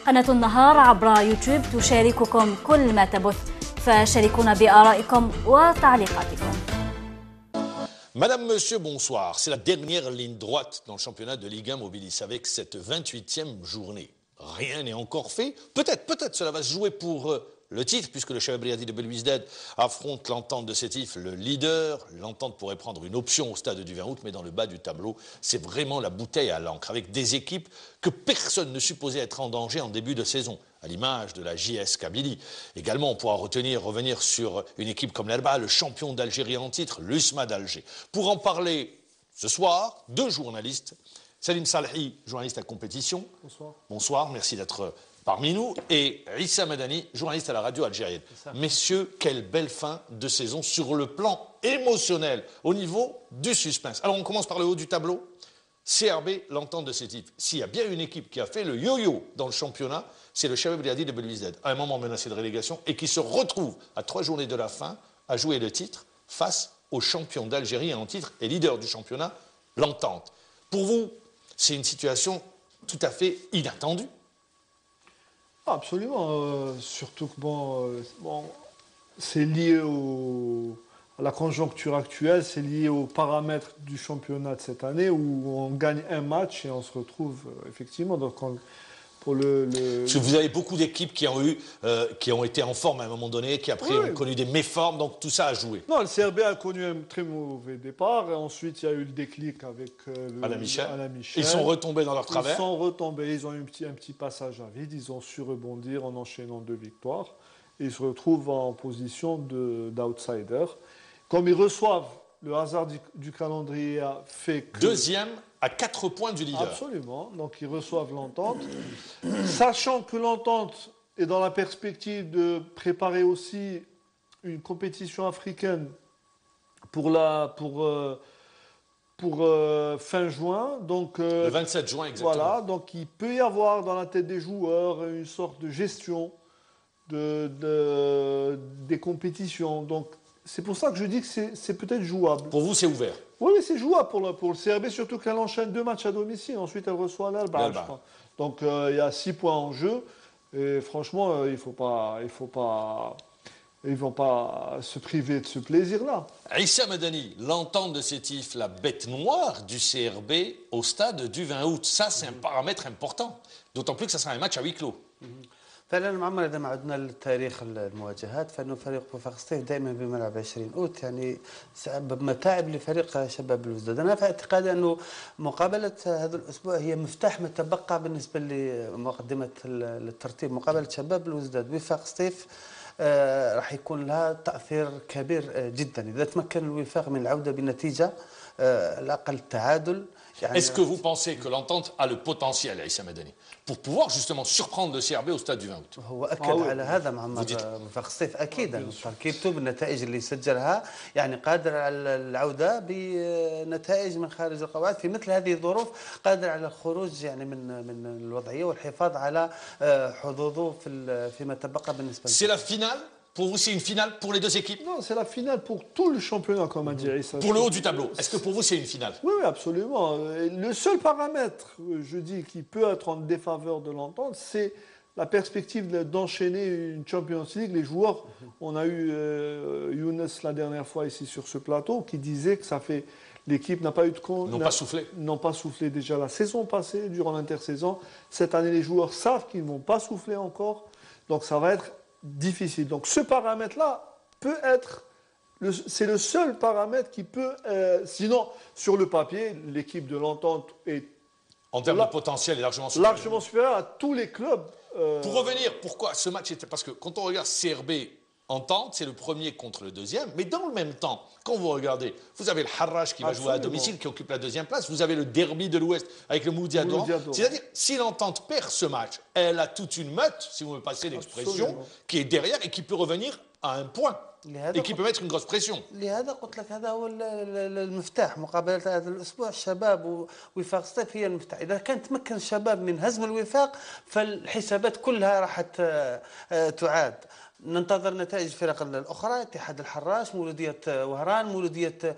قناة النهار عبر يوتيوب تشارككم كل ما تبث، فشاركونا بآرائكم وتعليقاتكم. Madame, Monsieur, bonsoir. C'est la dernière ligne droite dans le championnat de Ligue 1 Mobilis avec cette 28e journée. Rien n'est encore fait. Peut-être cela va se jouer pour le titre, puisque le Chabab Riadi de Belouizdad affronte l'entente de Sétif, le leader. L'entente pourrait prendre une option au stade du 20 août, mais dans le bas du tableau, c'est vraiment la bouteille à l'encre, avec des équipes que personne ne supposait être en danger en début de saison, à l'image de la JS Kabylie. Également, on pourra revenir sur une équipe comme l'Alba, le champion d'Algérie en titre, l'USMA d'Alger. Pour en parler ce soir, deux journalistes. Salim Salhi, journaliste à compétition. Bonsoir. Bonsoir, merci d'être parmi nous. Et Issa Madani, journaliste à la radio algérienne. Messieurs, quelle belle fin de saison sur le plan émotionnel, au niveau du suspense. Alors on commence par le haut du tableau. CRB, l'entente de Sétif. S'il y a bien une équipe qui a fait le yo-yo dans le championnat, c'est le Chabab Riadi de Belouizdad, à un moment menacé de relégation, et qui se retrouve à 3 journées de la fin à jouer le titre face au champion d'Algérie en titre et leader du championnat, l'entente. Pour vous, c'est une situation tout à fait inattendue. Absolument. Surtout que c'est lié à la conjoncture actuelle, c'est lié aux paramètres du championnat de cette année où on gagne un match et on se retrouve effectivement pour Parce que vous avez beaucoup d'équipes qui ont été en forme à un moment donné, qui après ont connu des méformes, donc tout ça a joué. Non, le CRB a connu un très mauvais départ. Et ensuite, il y a eu le déclic avec Alain Michel. Michel. Ils sont retombés dans leur travers. Ils sont retombés, ils ont eu un petit passage à vide. Ils ont su rebondir en enchaînant 2 victoires. Et ils se retrouvent en position d'outsider. Comme ils reçoivent, le hasard du calendrier a fait que... Deuxième à 4 points du leader. Absolument. Donc ils reçoivent l'entente. Sachant que l'entente est dans la perspective de préparer aussi une compétition africaine pour fin juin. Donc, le 27 juin, exactement. Voilà, donc il peut y avoir dans la tête des joueurs une sorte de gestion des compétitions. Donc c'est pour ça que je dis que c'est peut-être jouable. Pour vous, c'est ouvert? Oui, c'est jouable pour le CRB, surtout qu'elle enchaîne 2 matchs à domicile. Ensuite, elle reçoit l'Alba, je crois. Donc, il y a 6 points en jeu. Et franchement, ils ne vont pas se priver de ce plaisir-là. Issa Madani, l'entente de Sétif, la bête noire du CRB au stade du 20 août. Ça, c'est un paramètre important. D'autant plus que ça sera un match à huis clos. فعلا معمر اذا ما عدنا لتاريخ المواجهات فانه فريق وفاق سطيف دائما بملعب 20 اوت يعني سبب متاعب لفريق شباب بلوزداد. انا في اعتقادي انه مقابله هذا الاسبوع هي مفتاح ما تبقى بالنسبه لمقدمه الترتيب. مقابله شباب بلوزداد وفاق سطيف راح يكون لها تاثير كبير جدا اذا تمكن الوفاق من العوده بنتيجه على الاقل تعادل. Est-ce que vous pensez que l'entente a le potentiel, Issa Madani, pour pouvoir justement surprendre le CRB au stade du 20 août? هو أكد على هذا معمر وفاق سطيف أكيدا تركيبته بالنتائج اللي سجلها يعني قادر على العودة بنتائج من خارج القواعد في مثل هذه الظروف قادر على الخروج يعني من الوضعية والحفاظ على حظوظه فيما تبقى بالنسبة له. C'est la finale? Pour vous, c'est une finale pour les deux équipes? Non, c'est la finale pour tout le championnat, comme a dit Issa. Pour le haut du tableau. Est-ce que pour vous, c'est une finale? Oui, absolument. Le seul paramètre, je dis, qui peut être en défaveur de l'entente, c'est la perspective d'enchaîner une Champions League. Les joueurs, on a eu Younes la dernière fois ici sur ce plateau, qui disait que ça fait... L'équipe n'a pas eu de compte. N'ont pas soufflé. N'ont pas soufflé déjà la saison passée, durant l'intersaison. Cette année, les joueurs savent qu'ils ne vont pas souffler encore. Donc ça va être difficile. Donc ce paramètre-là peut être... C'est le seul paramètre qui peut... sinon, sur le papier, l'équipe de l'entente est... En termes de potentiel, est largement supérieur. Largement supérieur à tous les clubs. Pour revenir, pourquoi ce match était... Parce que quand on regarde CRB entente, c'est le premier contre le deuxième. Mais dans le même temps, quand vous regardez, vous avez le Harrach qui va jouer à domicile, qui occupe la deuxième place. Vous avez le derby de l'Ouest avec le Moudiadouan. C'est-à-dire, si l'entente perd ce match, elle a toute une meute, si vous me passez l'expression, qui est derrière et qui peut revenir à un point. et qui peut mettre une grosse pression. لهذا قلت لك هذا هو المفتاح. مقابلة هذا الأسبوع الشباب ووفاق سطيف هي المفتاح. إذا كان تمكن الشباب من هزم الوفاق فالحسابات كلها راح تعاد. ننتظر نتائج الفرق الأخرى، اتحاد الحراش، مولودية وهران، مولودية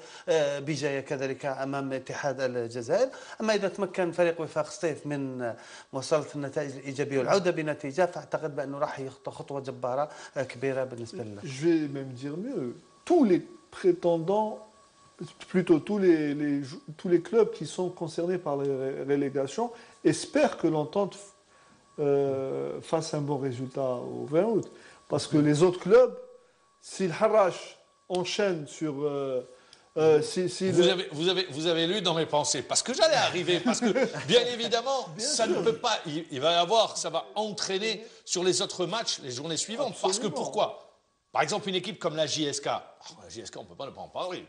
بجاية كذلك أمام اتحاد الجزائر. أما إذا تمكن فريق وفاق سطيف من مواصلة النتائج الإيجابية والعودة بنتيجة، فأعتقد بأنه راح يخطو خطوة جبارة كبيرة بالنسبة له. Je vais même dire mieux. Tous les prétendants, plutôt tous les clubs qui sont concernés par les rélégations espèrent que l'entente fasse un bon résultat au 20 août. Parce que les autres clubs, si le Harrach enchaîne sur... Vous avez lu dans mes pensées, parce que j'allais arriver, parce que bien évidemment, ça ne peut pas, il va y avoir, ça va entraîner sur les autres matchs, les journées suivantes. Absolument. Parce que pourquoi? Par exemple, une équipe comme la JSK, la JSK, on ne peut pas ne pas en parler.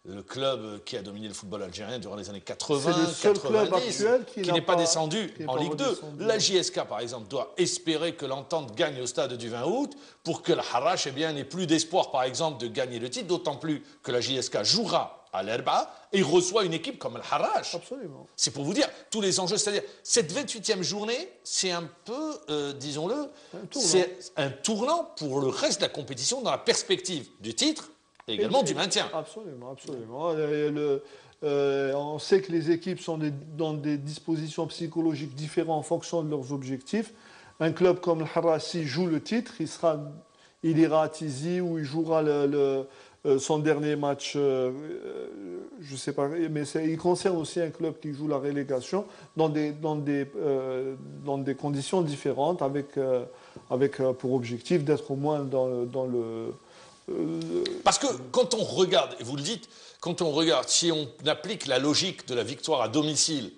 Le club qui a dominé le football algérien durant les années 80, c'est le seul 90, club actuel qui n'est pas descendu en Ligue 2. La JSK, JSK, par exemple, doit espérer que l'entente gagne au stade du 20 août pour que le Harrach n'ait plus d'espoir, par exemple, de gagner le titre, d'autant plus que la JSK jouera à l'Erba et reçoit une équipe comme le Harrach. Absolument. C'est pour vous dire tous les enjeux. C'est-à-dire, cette 28e journée, c'est un peu, disons-le, c'est un tournant pour le reste de la compétition dans la perspective du titre et également du maintien. Absolument, absolument. On sait que les équipes sont dans des dispositions psychologiques différentes en fonction de leurs objectifs. Un club comme le Harrach, s'il joue le titre, il ira à Tizi où il jouera son dernier match, je ne sais pas, mais il concerne aussi un club qui joue la relégation dans des conditions différentes avec pour objectif d'être au moins dans le Parce que quand on regarde, et vous le dites, quand on regarde, si on applique la logique de la victoire à domicile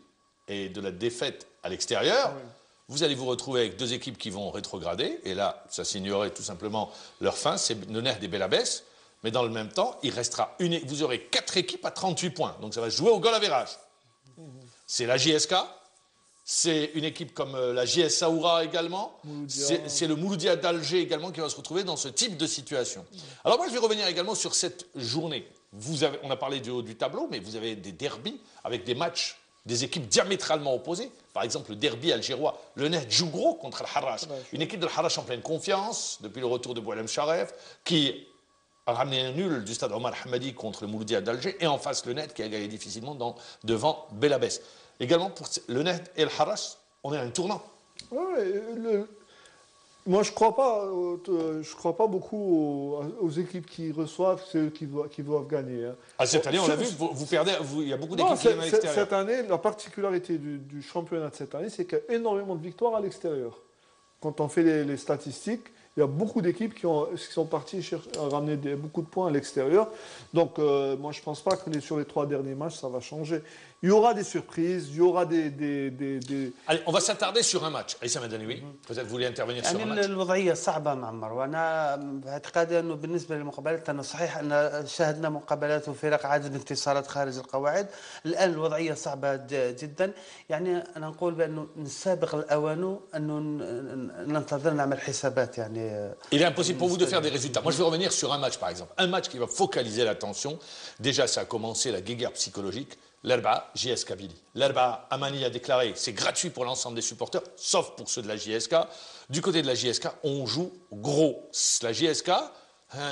et de la défaite à l'extérieur, vous allez vous retrouver avec deux équipes qui vont rétrograder, et là, ça signerait tout simplement leur fin, c'est le nerf des Belabès, mais dans le même temps, il restera vous aurez 4 équipes à 38 points, donc ça va se jouer au goal average. C'est la JSK, c'est une équipe comme la JS Saoura également, c'est le Mouloudia d'Alger également qui va se retrouver dans ce type de situation. Alors moi je vais revenir également sur cette journée. On a parlé du haut du tableau, mais vous avez des derbys avec des matchs, des équipes diamétralement opposées. Par exemple le derby algérois, le Nehd joue gros contre le Harrach. Une équipe de Harrach en pleine confiance, depuis le retour de Boualem Charef, qui a ramené un nul du stade Omar Hamadi contre le Mouloudia d'Alger, et en face le Nehd qui a gagné difficilement devant Belabès. Également, pour le Nehd et le Harrach, on est à un tournant. Moi, je ne crois pas beaucoup aux équipes qui reçoivent ceux qui doivent gagner. Hein. Cette année, on l'a vu, vous perdez, il y a beaucoup d'équipes qui viennent à l'extérieur. Cette année, la particularité du championnat de cette année, c'est qu'il y a énormément de victoires à l'extérieur. Quand on fait les statistiques, il y a beaucoup d'équipes qui sont parties ramener beaucoup de points à l'extérieur. Donc, moi, je ne pense pas que sur les 3 derniers matchs, ça va changer. Il y aura des surprises, il y aura des... Allez, on va s'attarder sur un match. Aïssa Madani, oui. Peut-être vous voulez intervenir sur un match. الوضعية صعبة معمر، وأنا باعتقادي أنه بالنسبة للمقابلات أنه صحيح أن شاهدنا مقابلات وفرق عدد انتصارات خارج القواعد. الآن الوضعية صعبة جدا، يعني أنا نقول بأنه نسابق الأوان أنه ننتظر نعمل حسابات يعني. Il est impossible pour vous de faire des résultats. Moi, je vais revenir sur un match, par exemple. Un match qui va focaliser l'attention. Déjà, ça a commencé la guéguerre psychologique. L'Erba, JS Kabylie. L'Erba, Amani a déclaré, c'est gratuit pour l'ensemble des supporters, sauf pour ceux de la JSK. Du côté de la JSK, on joue gros. La JSK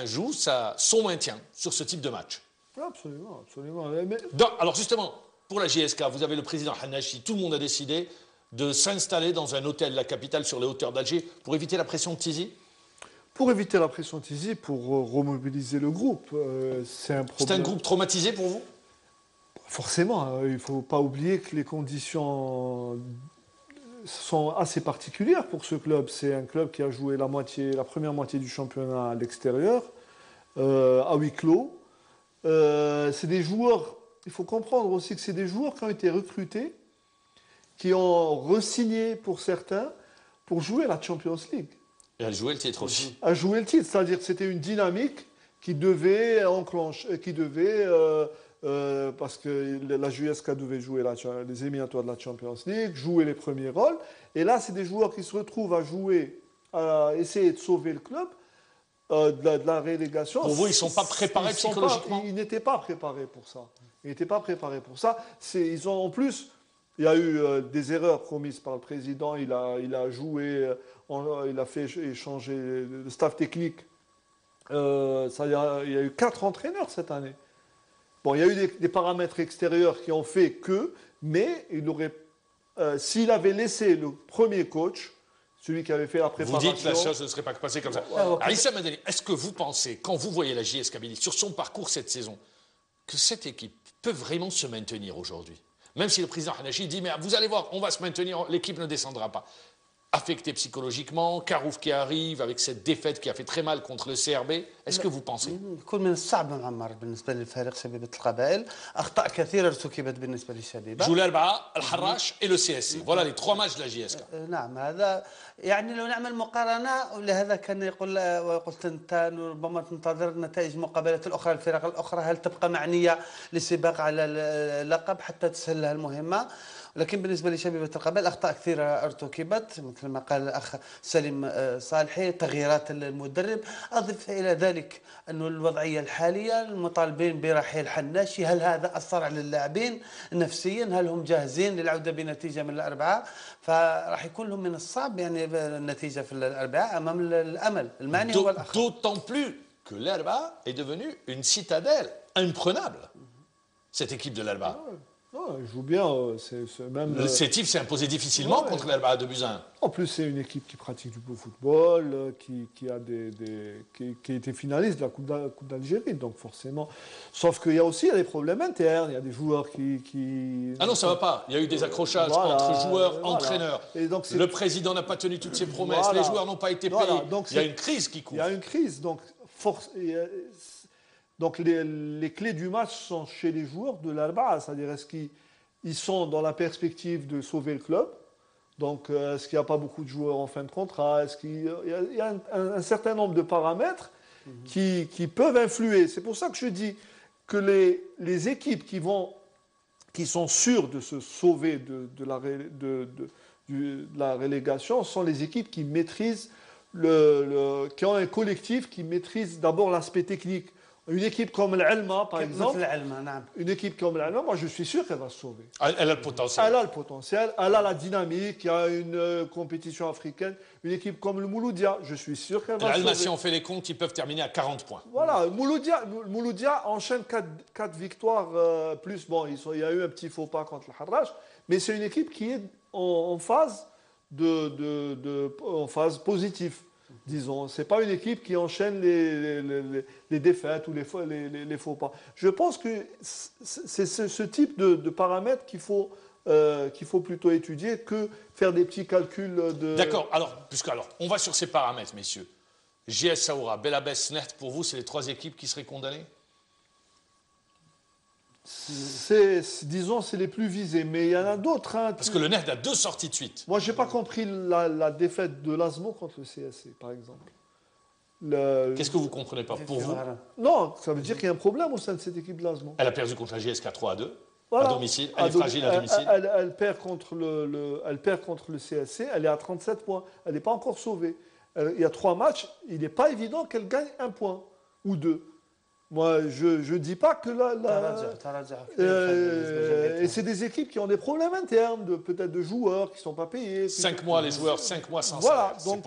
joue son maintien sur ce type de match. Absolument, absolument. Alors justement, pour la JSK, vous avez le président Hanachi, tout le monde a décidé de s'installer dans un hôtel de la capitale sur les hauteurs d'Alger pour éviter la pression de Tizi. Pour éviter la pression de Tizi, pour remobiliser le groupe, c'est un problème. C'est un groupe traumatisé pour vous ? Forcément, il ne faut pas oublier que les conditions sont assez particulières pour ce club. C'est un club qui a joué la première moitié du championnat à l'extérieur, à huis clos. C'est des joueurs, il faut comprendre aussi que c'est des joueurs qui ont été recrutés, qui ont re-signé pour certains, pour jouer la Champions League. Et à jouer le titre aussi. À jouer le titre, c'est-à-dire que c'était une dynamique qui devait enclencher, parce que la JSK devait jouer les éliminatoires de la Champions League, jouer les premiers rôles. Et là, c'est des joueurs qui se retrouvent à essayer de sauver le club de la relégation. Pour vous, ils ne sont pas préparés psychologiquement? Ils n'étaient pas préparés pour ça. Ils n'étaient pas préparés pour ça. Ils ont, en plus, il y a eu des erreurs commises par le président. Il a joué, il a fait échanger le staff technique. Il y a eu 4 entraîneurs cette année. Bon, il y a eu des paramètres extérieurs qui ont fait que, mais s'il avait laissé le premier coach, celui qui avait fait la préparation... Vous dites que la chose ne serait pas passée comme ça. Aïssa Madani, est-ce que vous pensez, quand vous voyez la JS Kabylie sur son parcours cette saison, que cette équipe peut vraiment se maintenir aujourd'hui? Même si le président Hanachi dit, mais vous allez voir, on va se maintenir, l'équipe ne descendra pas. Affecté psychologiquement, Karouf qui arrive avec cette défaite qui a fait très mal contre le CRB, est-ce que vous pensez? يكون من الصعب معمر بالنسبه للفريق شبيبه القبائل اخطاء كثيره ارتكبت بالنسبه للشبيبه Joue l'Arba'a, Al-Harrach et le CSC. Voilà les 3 matchs de la JSK. نعم هذا يعني لو نعمل مقارنه ولهذا كان يقول وقلت انت ربما تنتظر نتائج المقابلات الاخرى الفرق الاخرى هل تبقى معنيه للسباق على اللقب حتى تسهل لها المهمه لكن بالنسبه لشبيبه القبائل اخطاء كثيره ارتكبت مثل ما قال الاخ سليم صالحي تغييرات المدرب اضف الى ذلك انه الوضعيه الحاليه المطالبين برحيل حناشي هل هذا اثر على اللاعبين نفسيا هل هم جاهزين للعوده بنتيجه من الاربعاء فراح يكون لهم من الصعب يعني النتيجه في الاربعاء امام الامل المعني هو الاخر D'autant plus que l'Arba'a est devenue une citadelle imprenable, cette équipe de l'Arba'a. Non, il joue bien. Même, Cette équipe s'est imposée difficilement contre l'Arba'a de Buzyn. En plus, c'est une équipe qui pratique du beau football, qui a été finaliste de la Coupe d'Algérie. Donc forcément. Sauf qu'il y a aussi des problèmes internes. Il y a des joueurs qui... Ah non, ça ne va pas. Il y a eu des accrochages entre joueurs, entraîneurs. Et donc, le président n'a pas tenu toutes ses promesses. Les joueurs n'ont pas été payés. Donc, il y a une crise qui court. Il y a une crise. Donc les clés du match sont chez les joueurs de l'Arba'a, c'est-à-dire est-ce qu'ils sont dans la perspective de sauver le club, donc est-ce qu'il n'y a pas beaucoup de joueurs en fin de contrat, est-ce qu'il y a un certain nombre de paramètres qui peuvent influer. C'est pour ça que je dis que les équipes qui sont sûres de se sauver de la relégation sont les équipes qui maîtrisent, qui ont un collectif qui maîtrise d'abord l'aspect technique. Une équipe comme l'Alma, par exemple, moi je suis sûr qu'elle va se sauver. Elle a le potentiel. Elle a le potentiel, elle a la dynamique, il y a une compétition africaine. Une équipe comme le Mouloudia, je suis sûr qu'elle va se sauver. L'Alma, si on fait les comptes, ils peuvent terminer à 40 points. Voilà, Mouloudia enchaîne 4 victoires, plus, bon, il y a eu un petit faux pas contre le Harrach, mais c'est une équipe qui est en phase, en phase positive. Disons, ce n'est pas une équipe qui enchaîne les défaites ou les faux pas. Je pense que c'est ce type de paramètres qu'il faut plutôt étudier que faire des petits calculs de... D'accord, alors, on va sur ces paramètres, messieurs. JS Saoura, Belabès, Nert, pour vous, c'est les 3 équipes qui seraient condamnées? Disons, c'est les plus visés, mais il y en a d'autres. Hein, parce que le Nerd a 2 sorties de suite. Moi, je n'ai pas compris la défaite de l'Asmo contre le CSC, par exemple. Qu'est-ce que vous ne comprenez pas pour vous? Non, ça veut dire qu'il y a un problème au sein de cette équipe de l'Asmo. Elle a perdu contre la JSK 3-2, voilà. À domicile. Elle est fragile à domicile. Elle perd contre le CSC, elle est à 37 points. Elle n'est pas encore sauvée. Il y a 3 matchs, il n'est pas évident qu'elle gagne 1 point ou 2. Moi, je ne dis pas que et c'est des équipes qui ont des problèmes internes, peut-être de joueurs qui ne sont pas payés. 5 mois, les joueurs, 5 mois sans salaire. Voilà, donc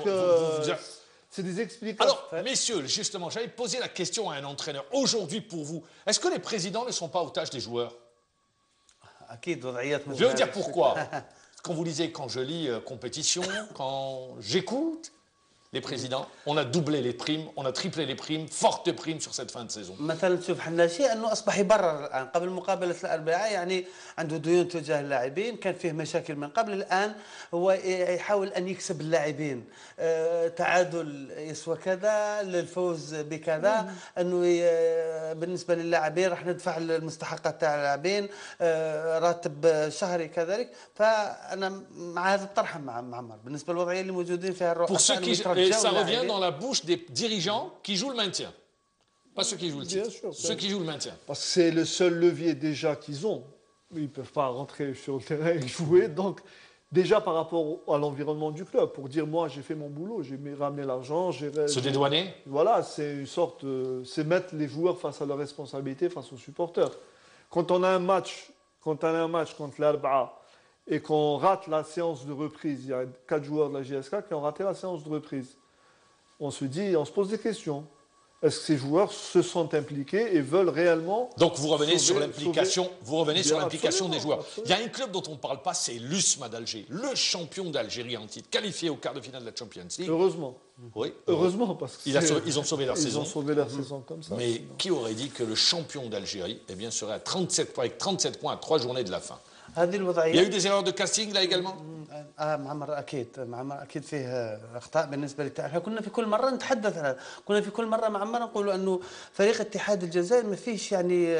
c'est des explications. Alors, messieurs, justement, j'avais posé la question à un entraîneur. Aujourd'hui, pour vous, est-ce que les présidents ne sont pas otages des joueurs? Je vais vous dire pourquoi. Quand vous lisez, quand je lis compétition, quand j'écoute les présidents, on a doublé les primes, on a triplé les primes, fortes primes sur cette fin de saison. مثلا تشوف حناشي انه اصبح يبرر الان قبل مقابله الاربعاء يعني عنده ديون تجاه اللاعبين كان فيه مشاكل من قبل الان هو يحاول ان يكسب اللاعبين تعادل يسوى كذا للفوز بكذا انه بالنسبه للاعبين راح ندفع المستحقات تاع اللاعبين راتب شهري كذلك فانا مع هذا الطرح مع معمر بالنسبه للوضعيه اللي موجودين فيها الرؤساء. Et ça revient dans la bouche des dirigeants qui jouent le maintien. Pas ceux qui jouent le titre. Ceux qui jouent le maintien. Parce que c'est le seul levier déjà qu'ils ont. Ils ne peuvent pas rentrer sur le terrain et jouer. Donc, Déjà par rapport à l'environnement du club, pour dire moi j'ai fait mon boulot, j'ai ramené l'argent, Se dédouaner. Voilà, c'est une sorte, c'est mettre les joueurs face à leurs responsabilités, face aux supporters. Quand on a un match contre l'Arba'a et qu'on rate la séance de reprise, il y a 4 joueurs de la JSK qui ont raté la séance de reprise. On se pose des questions. Est-ce que ces joueurs se sentent impliqués et veulent réellement... Donc vous revenez sur l'implication, des joueurs. Absolument. Il y a un club dont on ne parle pas, c'est l'USMA d'Alger, le champion d'Algérie en titre, qualifié au quart de finale de la Champions League. Heureusement. Oui. Heureusement, parce que ils ont sauvé leur saison. Ils ont sauvé leur saison comme ça. Mais qui aurait dit que le champion d'Algérie serait à 37 points, avec 37 points à 3 journées de la fin? Il y a eu des erreurs de casting là également. معمر اكيد فيه اخطاء بالنسبه للاتحاد. احنا كنا في كل مره نتحدث عن هذا، كنا في كل مره معمر نقولوا انه فريق اتحاد الجزائر ما فيش يعني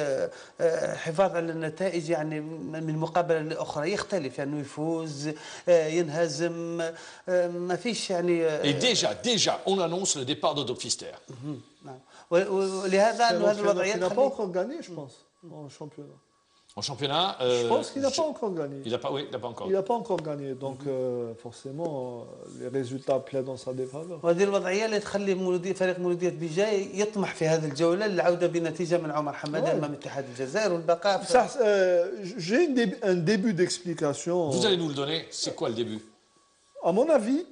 حفاظ على النتائج يعني من مقابله لاخرى، يختلف يعني يفوز ينهزم ما فيش يعني. Et déjà on annonce le départ de Dopfister. ولهذا انه هذه الوضعيه n'a pas encore gagné, je pense, en championnat. En championnat, je pense qu'il n'a pas encore gagné. Il n'a pas encore. Il n'a pas encore gagné, donc forcément les résultats plaident dans sa défaveur. وهذه الوضعيه اللي تخلي فريق مولوديه بجاي يطمح في هذه الجوله للعوده بنتيجه من عمر حماده امام اتحاد الجزائر والبقاء. J'ai un début d'explication. Vous allez nous le donner. C'est quoi le début? À mon avis,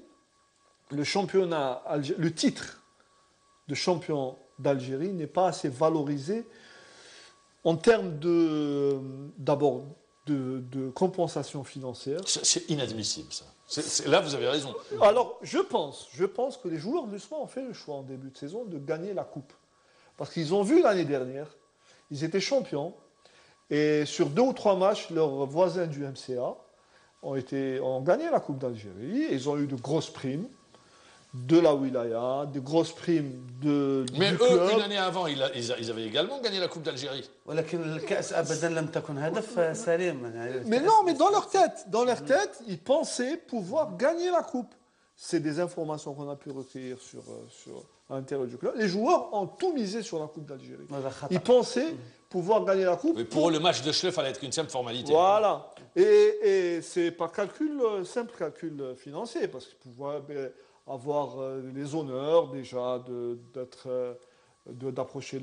le titre de champion d'Algérie n'est pas assez valorisé en termes d'abord de compensation financière. C'est inadmissible ça. Là vous avez raison. Alors je pense que les joueurs de l'USMA ont fait le choix en début de saison de gagner la coupe. Parce qu'ils ont vu l'année dernière, ils étaient champions et sur 2 ou 3 matchs, leurs voisins du MCA ont gagné la coupe d'Algérie. Ils ont eu de grosses primes de la wilaya, des grosses primes du club. Club. Une année avant, ils avaient également gagné la Coupe d'Algérie. Mais non, mais dans leur tête, ils pensaient pouvoir gagner la Coupe. C'est des informations qu'on a pu recueillir à l'intérieur du club. Les joueurs ont tout misé sur la Coupe d'Algérie. Ils pensaient pouvoir gagner la Coupe. Mais pour eux, le match de Schleu fallait être une simple formalité. Voilà. Et c'est pas simple calcul financier, parce qu'ils pouvaient avoir les honneurs déjà d'approcher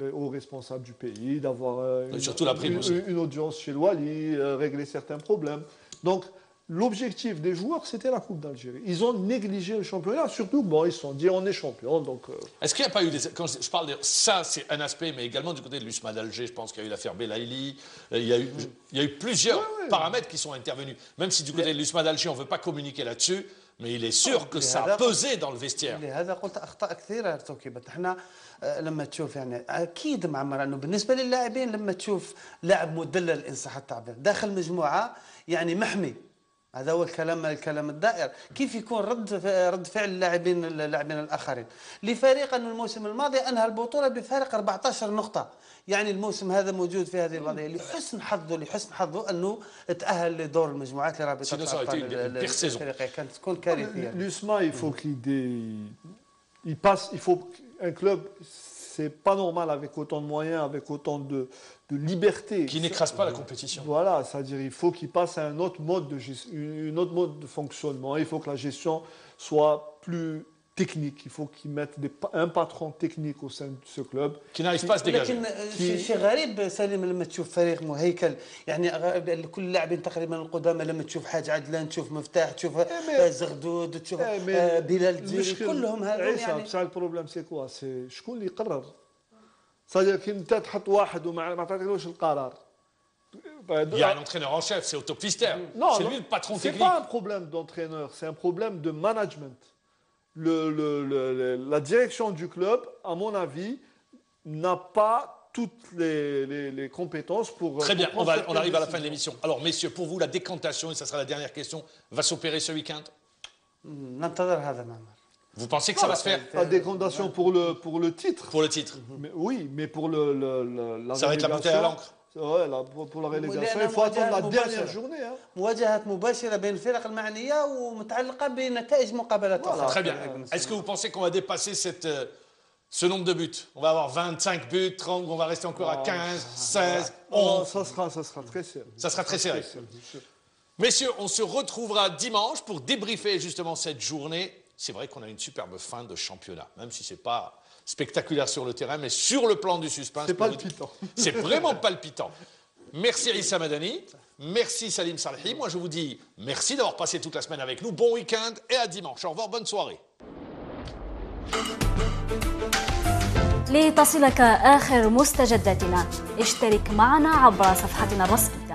les hauts responsables du pays, d'avoir une audience chez le Wali, régler certains problèmes. Donc l'objectif des joueurs, c'était la Coupe d'Algérie. Ils ont négligé le championnat, surtout ils se sont dit on est champion. Donc, Est-ce qu'il n'y a pas eu quand je parle de ça, c'est un aspect, mais également du côté de l'USMA d'Alger, je pense qu'il y a eu l'affaire Belaïli, il y a eu plusieurs paramètres qui sont intervenus. Même si du côté de l'USMA d'Alger, on ne veut pas communiquer là-dessus, mais il est sûr que ça a pesé dans le vestiaire. لهذا قلت اخطاء كثيره ارتكبت. احنا لما تشوف يعني اكيد معمر انه بالنسبه للاعبين لما تشوف لاعب مدلل ان صح التعبير داخل مجموعه يعني محمي، هذا هو الكلام الدائر. كيف يكون رد فعل اللاعبين الاخرين لفريق انه الموسم الماضي انهى البطوله بفارق 14 نقطه، يعني الموسم هذا موجود في هذه الوضعيه لحسن حظه انه تاهل لدور المجموعات لرابطه الابطال الافريقيه. كانت تكون كارثيه. L'USMA, il faut un club, c'est pas normal avec autant de moyens, avec autant de liberté. Qui n'écrase pas la compétition. Voilà, c'est-à-dire il faut qu'il passe à un autre mode de fonctionnement. Il faut que la gestion soit plus technique. Il faut qu'ils mettent un patron technique au sein de ce club. Qui n'arrive pas à se dégager. لكن شيء غريب سالم لما تشوف فريق مهيكل، يعني كل اللاعبين تقريبا القدامى لما تشوف حاج عدلان، تشوف مفتاح، تشوف زغدود، تشوف بلال الجزيري، كلهم هذول يعني. بصح البروبليم سي كوا؟ سي شكون اللي يقرر؟ صدق كي انت تحط واحد وما تعطيلوش القرار. Il y a un entraîneur en chef, c'est Otto Pfister. C'est lui le patron technique. C'est pas un problème d'entraîneur, c'est un problème de management. La direction du club, à mon avis, n'a pas toutes les compétences pour... Très bien, on arrive à la fin de l'émission. Alors, messieurs, pour vous, la décantation, et ça sera la dernière question, va s'opérer ce week-end? Vous pensez que ça va se faire? La décantation pour le titre. Pour le titre. Mais, oui, mais pour la ça va être la bouteille à l'encre. Ouais, pour la relégation, il faut attendre la dernière journée. مواجهات مباشرة بين الفرق المعنية ومتعلقة بنتائج مقابلات أخرى. Très bien. Est-ce que vous pensez qu'on va dépasser ce nombre de buts? On va avoir 25 buts, 30, on va rester encore à 15, 16, 11. Ça sera très serré. Ça sera très serré. Messieurs, on se retrouvera dimanche pour débriefer justement cette journée. C'est vrai qu'on a une superbe fin de championnat, même si ce n'est pas spectaculaire sur le terrain, mais sur le plan du suspense. C'est palpitant. C'est vraiment palpitant. Merci Issa Madani, merci Salim Salhi. Moi je vous dis merci d'avoir passé toute la semaine avec nous. Bon week-end et à dimanche. Au revoir, bonne soirée. لتصلك آخر مستجداتنا اشترك معنا عبر صفحتنا الرسمية.